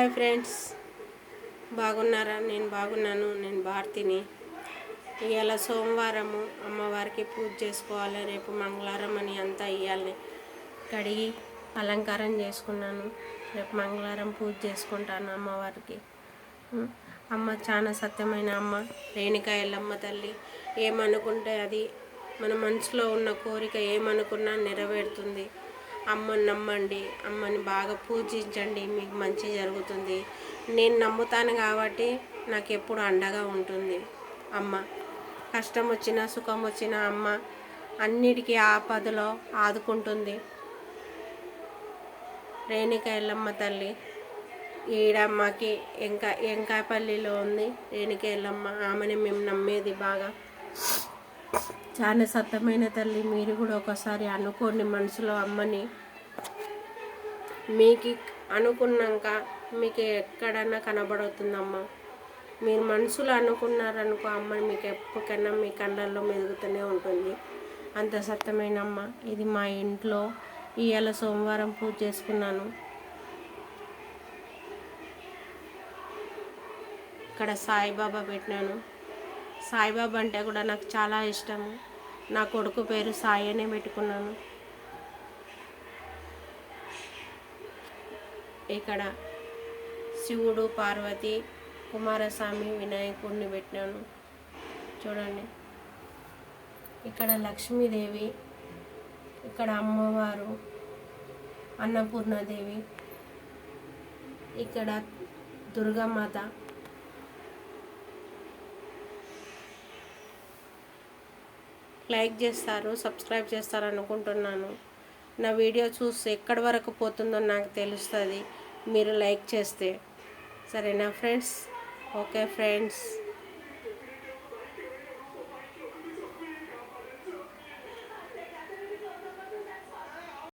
Hi friends, బాగున్నారా? నేను బాగున్నాను. నేను భారతిని. ఇవాళ సోమవారము, అమ్మవారికి పూజ చేసుకోవాలి. రేపు మంగళవారం అని అంతా ఇవ్వాలి కడిగి అలంకారం చేసుకున్నాను. రేపు మంగళవారం పూజ చేసుకుంటాను అమ్మవారికి. అమ్మ చాలా సత్యమైన అమ్మ, రేణుకా ఎల్లమ్మ తల్లి. ఏమనుకుంటే అది మన మనసులో ఉన్న కోరిక ఏమనుకున్నా నెరవేరుతుంది. అమ్మని నమ్మండి, అమ్మని బాగా పూజించండి, మీకు మంచి జరుగుతుంది. నేను నమ్ముతాను కాబట్టి నాకు ఎప్పుడు అండగా ఉంటుంది అమ్మ. కష్టం వచ్చినా సుఖం వచ్చినా అమ్మ అన్నిటికీ ఆపదలో ఆదుకుంటుంది. రేణుకా ఎల్లమ్మ తల్లి ఈడమ్మకి ఎంకాయపల్లిలో ఉంది రేణుకా ఎల్లమ్మ. ఆమెని మేము నమ్మేది బాగా. చాలా సత్యమైన తల్లి. మీరు కూడా ఒకసారి అనుకోండి మనసులో అమ్మని. మీకు అనుకున్నాక మీకు ఎక్కడన్నా కనబడుతుందమ్మ. మీరు మనసులో అనుకున్నారనుకో అమ్మని, మీకు ఎప్పటికైనా మీ కళ్ళల్లో మెదుగుతూనే ఉంటుంది. అంత సత్యమైన అమ్మ. ఇది మా ఇంట్లో ఇవాళ సోమవారం పూజ చేసుకున్నాను. ఇక్కడ సాయిబాబా పెట్టినాను. సాయిబాబా అంటే కూడా నాకు చాలా ఇష్టము. నా కొడుకు పేరు సాయి అనే పెట్టుకున్నాను. ఇక్కడ శివుడు, పార్వతి, కుమారస్వామి, వినాయకుడిని పెట్టినాను చూడండి. ఇక్కడ లక్ష్మీదేవి, ఇక్కడ అమ్మవారు అన్నపూర్ణాదేవి, ఇక్కడ దుర్గామాత. లైక్ చేస్తారు, సబ్స్క్రైబ్ చేస్తారు అనుకుంటున్నాను. నా వీడియో చూస్తే ఎక్కడి వరకు పోతుందో నాకు తెలుస్తుంది మీరు లైక్ చేస్తే. సరేనా ఫ్రెండ్స్? Okay friends.